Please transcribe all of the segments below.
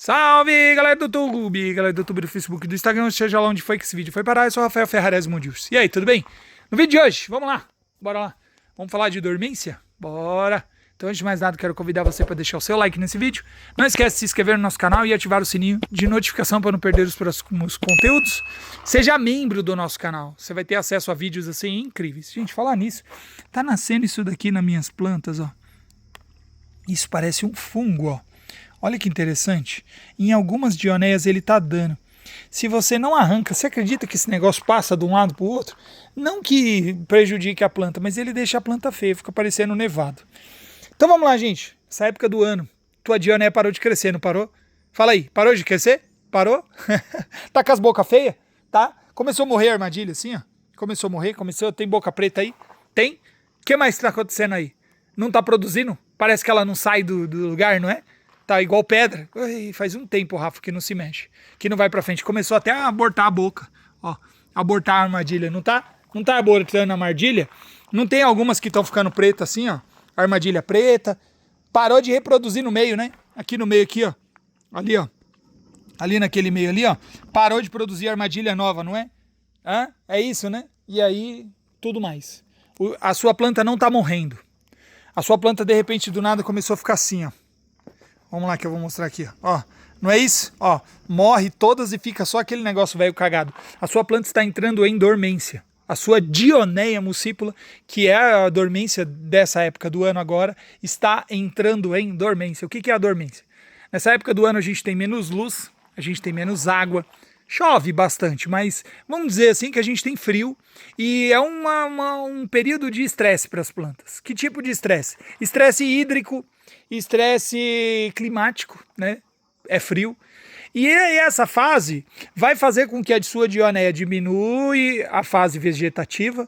Salve, galera do YouTube, do Facebook, do Instagram, seja lá onde foi que esse vídeo foi parar. Eu sou o Rafael Ferrarese Mundius. E aí, tudo bem? No vídeo de hoje, vamos lá, bora lá. Vamos falar de dormência? Bora! Então, antes de mais nada, quero convidar você para deixar o seu like nesse vídeo. Não esquece de se inscrever no nosso canal e ativar o sininho de notificação para não perder os próximos conteúdos. Seja membro do nosso canal. Você vai ter acesso a vídeos assim incríveis. Gente, falar nisso, tá nascendo isso daqui nas minhas plantas, ó. Isso parece um fungo, ó. Olha que interessante. Em algumas dioneias ele tá dando. Se você não arranca, você acredita que esse negócio passa de um lado para o outro? Não que prejudique a planta, mas ele deixa a planta feia, fica parecendo nevado. Então vamos lá, gente. Essa época do ano, tua dioneia parou de crescer, não parou? Fala aí, parou de crescer? Parou? Tá com as bocas feias? Tá? Começou a morrer a armadilha assim, ó. Começou a morrer, tem boca preta aí? Tem? O que mais tá acontecendo aí? Não tá produzindo? Parece que ela não sai do lugar, não é? Tá igual pedra. Ui, faz um tempo, Rafa, que não se mexe. Que não vai pra frente. Começou até a abortar a boca. Ó, abortar a armadilha. Não tá abortando a armadilha? Não tem algumas que estão ficando pretas assim, ó. Armadilha preta. Parou de reproduzir no meio, né? Aqui no meio, aqui, ó. Ali, ó. Ali naquele meio ali, ó. Parou de produzir armadilha nova, não é? Hã? É isso, né? E aí, tudo mais. A sua planta não tá morrendo. A sua planta, de repente, do nada, começou a ficar assim, ó. Vamos lá que eu vou mostrar aqui, ó. Não é isso? Ó, morre todas e fica só aquele negócio velho cagado. A sua planta está entrando em dormência. A sua Dioneia muscipula, que é a dormência dessa época do ano agora, está entrando em dormência. O que é a dormência? Nessa época do ano a gente tem menos luz, a gente tem menos água, chove bastante, mas vamos dizer assim que a gente tem frio e é um período de estresse para as plantas. Que tipo de estresse? Estresse hídrico, estresse climático, né? É frio. E essa fase vai fazer com que a sua dioneia diminui a fase vegetativa,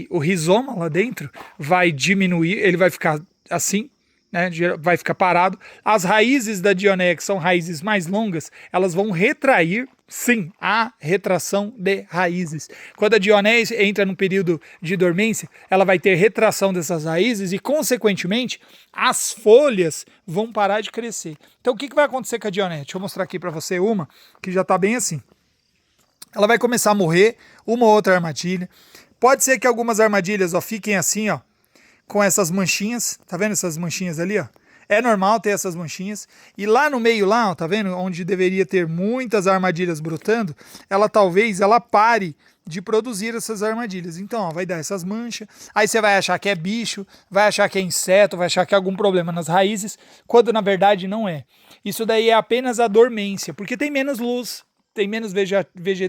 o rizoma lá dentro vai diminuir, ele vai ficar assim, né? Vai ficar parado. As raízes da dioneia, que são raízes mais longas, elas vão retrair. Sim, há retração de raízes. Quando a dioneia entra num período de dormência, ela vai ter retração dessas raízes e, consequentemente, as folhas vão parar de crescer. Então, o que vai acontecer com a dioneia? Deixa eu mostrar aqui para você uma que já está bem assim. Ela vai começar a morrer, uma ou outra armadilha. Pode ser que algumas armadilhas fiquem assim, ó, com essas manchinhas. Tá vendo essas manchinhas ali, ó? É normal ter essas manchinhas. E lá no meio, lá, ó, tá vendo? Onde deveria ter muitas armadilhas brotando, talvez ela pare de produzir essas armadilhas. Então, ó, vai dar essas manchas. Aí você vai achar que é bicho, vai achar que é inseto, vai achar que é algum problema nas raízes, quando na verdade não é. Isso daí é apenas a dormência, porque tem menos luz, tem menos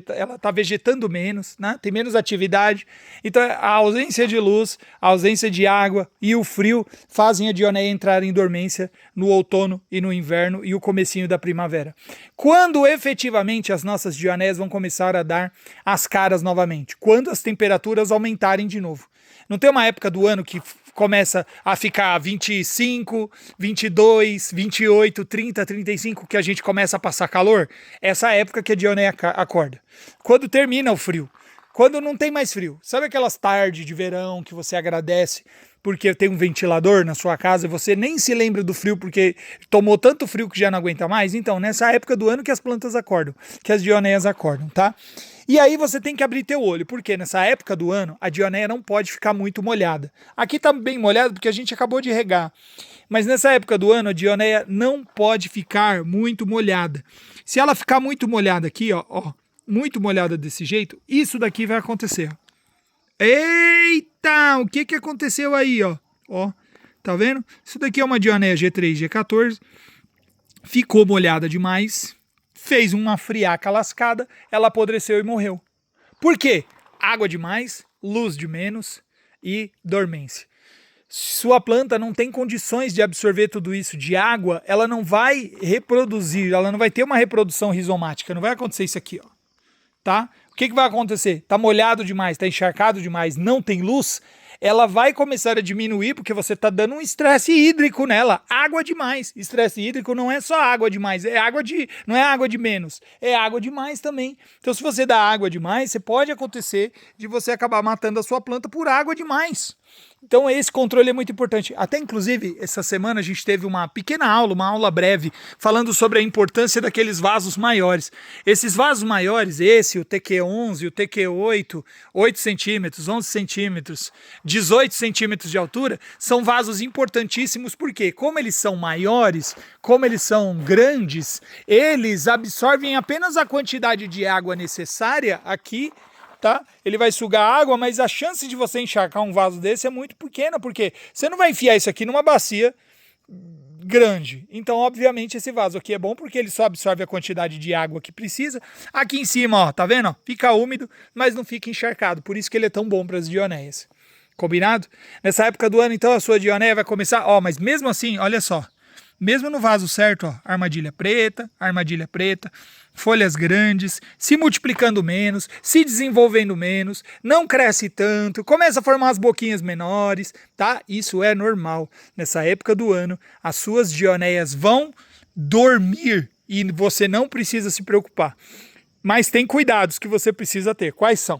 ela está vegetando menos, né? Tem menos atividade. Então a ausência de luz, a ausência de água e o frio fazem a dioneia entrar em dormência no outono e no inverno e o comecinho da primavera. Quando efetivamente as nossas dioneias vão começar a dar as caras novamente? Quando as temperaturas aumentarem de novo. Não tem uma época do ano que começa a ficar 25, 22, 28, 30, 35, que a gente começa a passar calor? Essa época que a dioneia acorda. Quando termina o frio. Quando não tem mais frio. Sabe aquelas tardes de verão que você agradece porque tem um ventilador na sua casa e você nem se lembra do frio porque tomou tanto frio que já não aguenta mais? Então, nessa época do ano que as plantas acordam, que as dioneias acordam, tá? E aí você tem que abrir teu olho, porque nessa época do ano a dioneia não pode ficar muito molhada. Aqui tá bem molhado porque a gente acabou de regar. Mas nessa época do ano a dioneia não pode ficar muito molhada. Se ela ficar muito molhada aqui, ó, muito molhada desse jeito, isso daqui vai acontecer. Eita, o que aconteceu aí, ó? Ó, tá vendo? Isso daqui é uma dioneia G3, G14. Ficou molhada demais. Fez uma friaca lascada, ela apodreceu e morreu. Por quê? Água demais, luz de menos e dormência. Sua planta não tem condições de absorver tudo isso de água, ela não vai reproduzir, ela não vai ter uma reprodução rizomática, não vai acontecer isso aqui, ó. Tá? O que vai acontecer? Tá molhado demais, tá encharcado demais, não tem luz, ela vai começar a diminuir porque você tá dando um estresse hídrico nela, água demais. Estresse hídrico não é só água demais, não é água de menos, é água demais também. Então se você dá água demais, pode acontecer de você acabar matando a sua planta por água demais. Então esse controle é muito importante. Até inclusive, essa semana a gente teve uma pequena aula, uma aula breve, falando sobre a importância daqueles vasos maiores. Esses vasos maiores, o TQ11, o TQ8, 8 centímetros, 11 centímetros, 18 centímetros de altura, são vasos importantíssimos porque, como eles são maiores, como eles são grandes, eles absorvem apenas a quantidade de água necessária aqui, tá? Ele vai sugar água, mas a chance de você encharcar um vaso desse é muito pequena, porque você não vai enfiar isso aqui numa bacia grande. Então, obviamente, esse vaso aqui é bom porque ele só absorve a quantidade de água que precisa. Aqui em cima, ó, tá vendo? Ó, fica úmido, mas não fica encharcado. Por isso que ele é tão bom para as dioneias. Combinado? Nessa época do ano, então, a sua dioneia vai começar... Ó, mas mesmo assim, olha só. Mesmo no vaso certo, ó, armadilha preta, folhas grandes, se multiplicando menos, se desenvolvendo menos, não cresce tanto, começa a formar as boquinhas menores, tá? Isso é normal. Nessa época do ano, as suas dioneias vão dormir e você não precisa se preocupar. Mas tem cuidados que você precisa ter. Quais são?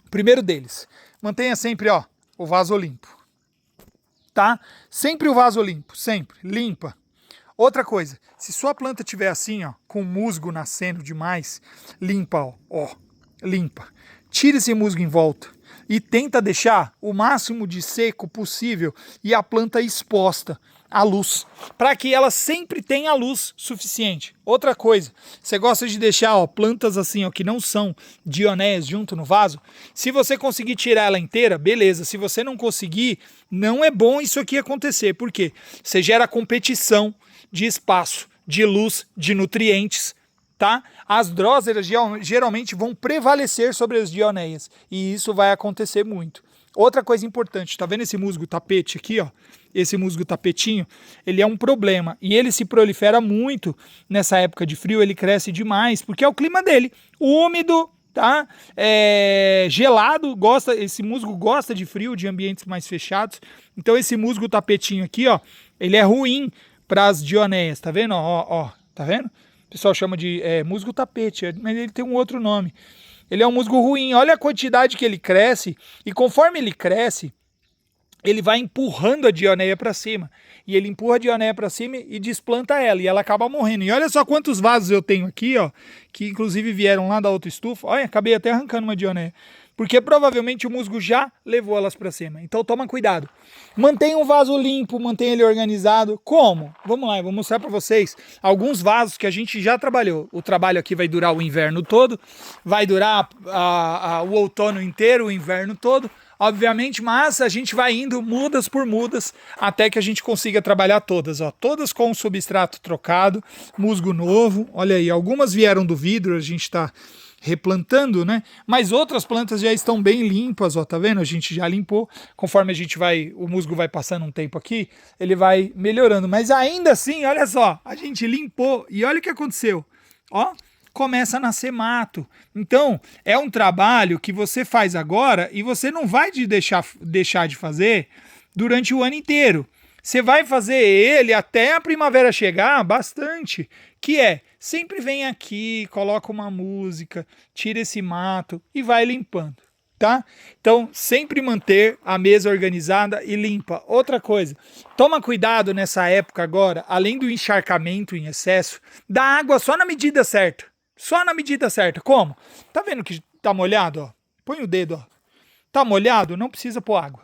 Primeiro deles, mantenha sempre, ó, o vaso limpo. Tá? Sempre o vaso limpo, sempre, limpa. Outra coisa, se sua planta tiver assim, ó, com musgo nascendo demais, limpa, ó, limpa. Tira esse musgo em volta e tenta deixar o máximo de seco possível e a planta exposta à luz, para que ela sempre tenha luz suficiente. Outra coisa, você gosta de deixar, ó, plantas assim, ó, que não são dioneias junto no vaso? Se você conseguir tirar ela inteira, beleza. Se você não conseguir, não é bom isso aqui acontecer. Por quê? Você gera competição de espaço, de luz, de nutrientes, tá? As dróseras geralmente vão prevalecer sobre as dioneias e isso vai acontecer muito. Outra coisa importante, tá vendo esse musgo tapete aqui, ó? Esse musgo tapetinho, ele é um problema e ele se prolifera muito nessa época de frio, ele cresce demais, porque é o clima dele, úmido, tá? Gelado, esse musgo gosta de frio, de ambientes mais fechados. Então esse musgo tapetinho aqui, ó, ele é ruim para as dioneias, tá vendo? Ó, tá vendo? O pessoal chama de musgo tapete, mas ele tem um outro nome. Ele é um musgo ruim, olha a quantidade que ele cresce, e conforme ele cresce, ele vai empurrando a dioneia para cima. E ele empurra a dioneia para cima e desplanta ela, e ela acaba morrendo. E olha só quantos vasos eu tenho aqui, ó, que inclusive vieram lá da outra estufa. Olha, acabei até arrancando uma dioneia. Porque provavelmente o musgo já levou elas para cima. Então toma cuidado. Mantenha o vaso limpo, mantenha ele organizado. Como? Vamos lá, eu vou mostrar para vocês alguns vasos que a gente já trabalhou. O trabalho aqui vai durar o inverno todo, vai durar o outono inteiro, o inverno todo, obviamente, mas a gente vai indo mudas por mudas até que a gente consiga trabalhar todas, ó, todas com o substrato trocado, musgo novo. Olha aí, algumas vieram do vidro, a gente está replantando, né? Mas outras plantas já estão bem limpas, ó, tá vendo? A gente já limpou. Conforme a gente o musgo vai passando um tempo aqui, ele vai melhorando. Mas ainda assim, olha só, a gente limpou e olha o que aconteceu. Ó, começa a nascer mato. Então, é um trabalho que você faz agora e você não vai deixar de fazer durante o ano inteiro. Você vai fazer ele até a primavera chegar bastante, que sempre vem aqui, coloca uma música, tira esse mato e vai limpando, tá? Então, sempre manter a mesa organizada e limpa. Outra coisa, toma cuidado nessa época agora, além do encharcamento em excesso, dá água só na medida certa. Só na medida certa. Como? Tá vendo que tá molhado, ó? Põe o dedo, ó. Tá molhado? Não precisa pôr água.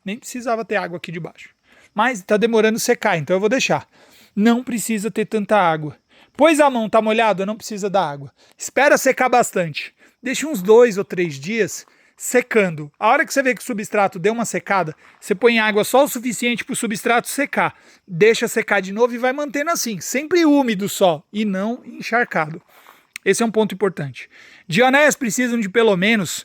Nem precisava ter água aqui debaixo. Mas tá demorando secar, então eu vou deixar. Não precisa ter tanta água. Pôs a mão, tá molhado? Não precisa da água. Espera secar bastante. Deixa uns 2 ou 3 dias secando. A hora que você vê que o substrato deu uma secada, você põe água só o suficiente para o substrato secar. Deixa secar de novo e vai mantendo assim. Sempre úmido só e não encharcado. Esse é um ponto importante. Dioneias precisam de pelo menos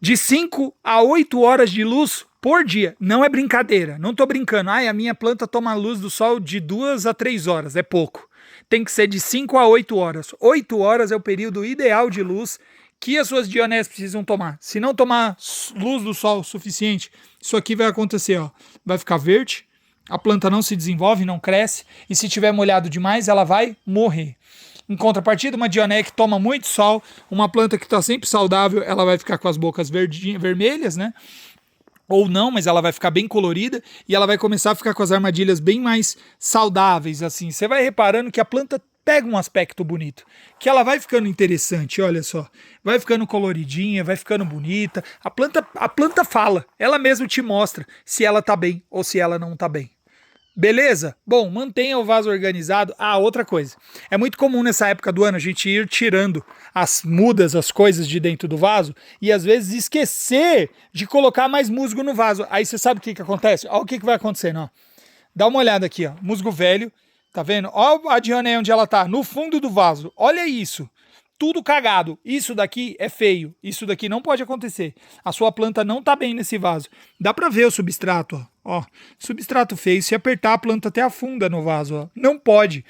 de 5 a 8 horas de luz por dia. Não é brincadeira, não tô brincando. A minha planta toma luz do sol de 2 a 3 horas, é pouco. Tem que ser de 5 a 8 horas. 8 horas é o período ideal de luz que as suas dioneias precisam tomar. Se não tomar luz do sol suficiente, isso aqui vai acontecer, ó. Vai ficar verde, a planta não se desenvolve, não cresce, e se tiver molhado demais, ela vai morrer. Em contrapartida, uma dioneia que toma muito sol, uma planta que está sempre saudável, ela vai ficar com as bocas vermelhas, né? ou não, mas ela vai ficar bem colorida e ela vai começar a ficar com as armadilhas bem mais saudáveis, assim. Você vai reparando que a planta pega um aspecto bonito, que ela vai ficando interessante, olha só. Vai ficando coloridinha, vai ficando bonita. A planta fala, ela mesma te mostra se ela tá bem ou se ela não tá bem. Beleza? Bom, mantenha o vaso organizado. Ah, outra coisa. É muito comum nessa época do ano a gente ir tirando as mudas, as coisas de dentro do vaso e às vezes esquecer de colocar mais musgo no vaso. Aí você sabe o que acontece? Olha o que vai acontecendo, ó. Dá uma olhada aqui, ó. Musgo velho, tá vendo? Olha a Dionéia onde ela tá, no fundo do vaso. Olha isso. Tudo cagado. Isso daqui é feio. Isso daqui não pode acontecer. A sua planta não tá bem nesse vaso. Dá pra ver o substrato, ó. Ó, substrato feio. Se apertar, a planta até afunda no vaso, ó. Não pode.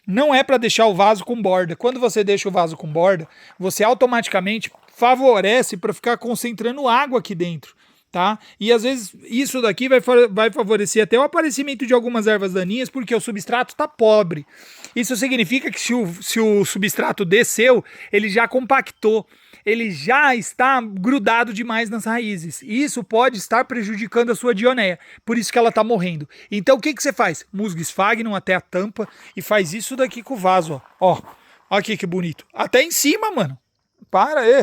Não é pra deixar o vaso com borda. Quando você deixa o vaso com borda, você automaticamente favorece para ficar concentrando água aqui dentro. Tá? E às vezes isso daqui vai favorecer até o aparecimento de algumas ervas daninhas porque o substrato está pobre. Isso significa que se o substrato desceu, ele já compactou, ele já está grudado demais nas raízes. E isso pode estar prejudicando a sua dionéia, por isso que ela está morrendo. Então o que você faz? Musgo esfagnum até a tampa e faz isso daqui com o vaso. Ó, ó aqui que bonito. Até em cima, mano.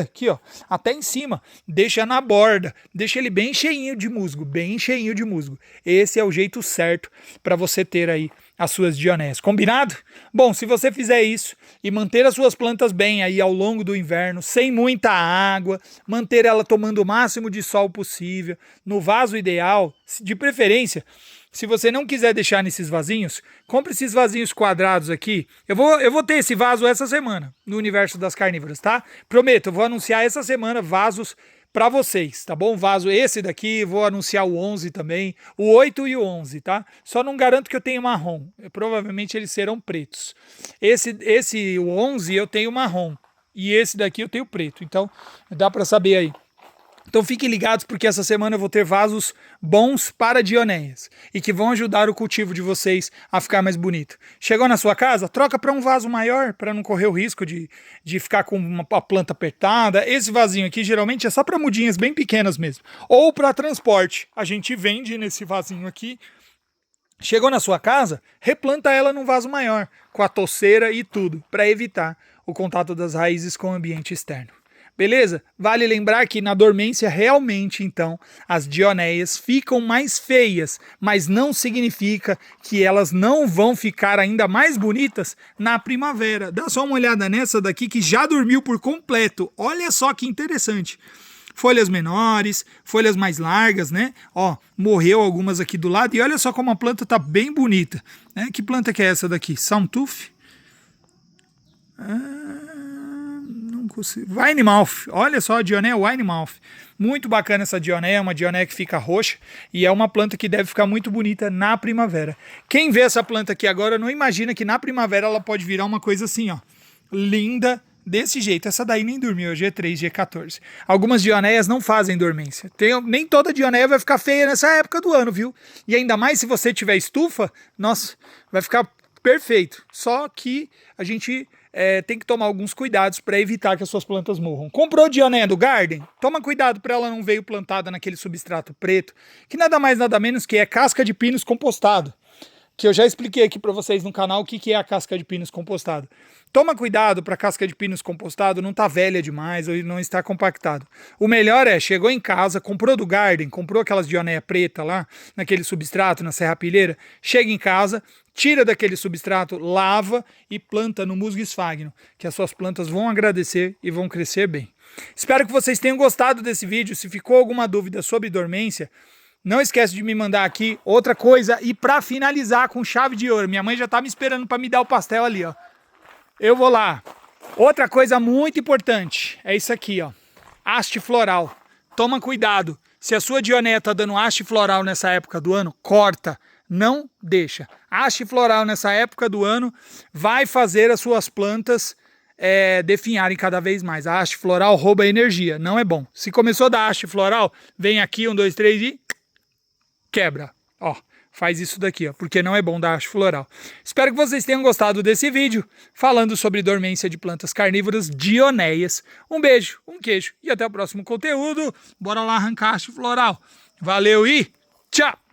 Aqui ó, até em cima, deixa na borda, deixa ele bem cheinho de musgo, bem cheinho de musgo. Esse é o jeito certo para você ter aí as suas dionéias, combinado? Bom, se você fizer isso e manter as suas plantas bem aí ao longo do inverno, sem muita água, manter ela tomando o máximo de sol possível, no vaso ideal, de preferência. Se você não quiser deixar nesses vasinhos, compre esses vasinhos quadrados aqui. Eu vou ter esse vaso essa semana no Universo das Carnívoras, tá? Prometo, eu vou anunciar essa semana vasos para vocês, tá bom? Vaso esse daqui, vou anunciar o 11 também, o 8 e o 11, tá? Só não garanto que eu tenha marrom. Provavelmente eles serão pretos. O 11 eu tenho marrom e esse daqui eu tenho preto. Então, dá para saber aí. Então fiquem ligados porque essa semana eu vou ter vasos bons para dionéias e que vão ajudar o cultivo de vocês a ficar mais bonito. Chegou na sua casa? Troca para um vaso maior para não correr o risco de ficar com a planta apertada. Esse vasinho aqui geralmente é só para mudinhas bem pequenas mesmo. Ou para transporte. A gente vende nesse vasinho aqui. Chegou na sua casa? Replanta ela num vaso maior, com a toceira e tudo, para evitar o contato das raízes com o ambiente externo. Beleza? Vale lembrar que na dormência realmente, então, as dionéias ficam mais feias, mas não significa que elas não vão ficar ainda mais bonitas na primavera. Dá só uma olhada nessa daqui que já dormiu por completo. Olha só que interessante. Folhas menores, folhas mais largas, né? Ó, morreu algumas aqui do lado e olha só como a planta tá bem bonita, né? Que planta que é essa daqui? Sawtooth? Winemouth, olha só a dionéia Winemouth, muito bacana essa dionéia, uma dionéia que fica roxa e é uma planta que deve ficar muito bonita na primavera. Quem vê essa planta aqui agora não imagina que na primavera ela pode virar uma coisa assim, ó, linda desse jeito. Essa daí nem dormiu, G3, G14. Algumas dionéias não fazem dormência. Nem toda dionéia vai ficar feia nessa época do ano, viu? E ainda mais se você tiver estufa, nossa, vai ficar perfeito. Só que a gente tem que tomar alguns cuidados para evitar que as suas plantas morram. Comprou dionéia do Garden? Toma cuidado para ela não veio plantada naquele substrato preto, que nada mais nada menos que é casca de pinos compostado. Que eu já expliquei aqui para vocês no canal o que é a casca de pinos compostado. Toma cuidado para a casca de pinos compostado não tá velha demais ou não está compactado. O melhor chegou em casa, comprou do Garden, comprou aquelas dionéia preta lá, naquele substrato, na serrapilheira, chega em casa, tira daquele substrato, lava e planta no musgo esfagnum, que as suas plantas vão agradecer e vão crescer bem. Espero que vocês tenham gostado desse vídeo. Se ficou alguma dúvida sobre dormência, não esquece de me mandar aqui outra coisa. E para finalizar com chave de ouro, minha mãe já tá me esperando para me dar o pastel ali, ó. Eu vou lá. Outra coisa muito importante é isso aqui, ó. Haste floral. Toma cuidado. Se a sua dionéia tá dando haste floral nessa época do ano, corta. Não deixa. Haste floral nessa época do ano vai fazer as suas plantas definharem cada vez mais. A haste floral rouba energia. Não é bom. Se começou da haste floral, vem aqui, 1, 2, 3 e quebra. Ó, faz isso daqui, ó, porque não é bom dar haste floral. Espero que vocês tenham gostado desse vídeo, falando sobre dormência de plantas carnívoras dionéias. Um beijo, um queijo e até o próximo conteúdo. Bora lá arrancar haste floral. Valeu e tchau!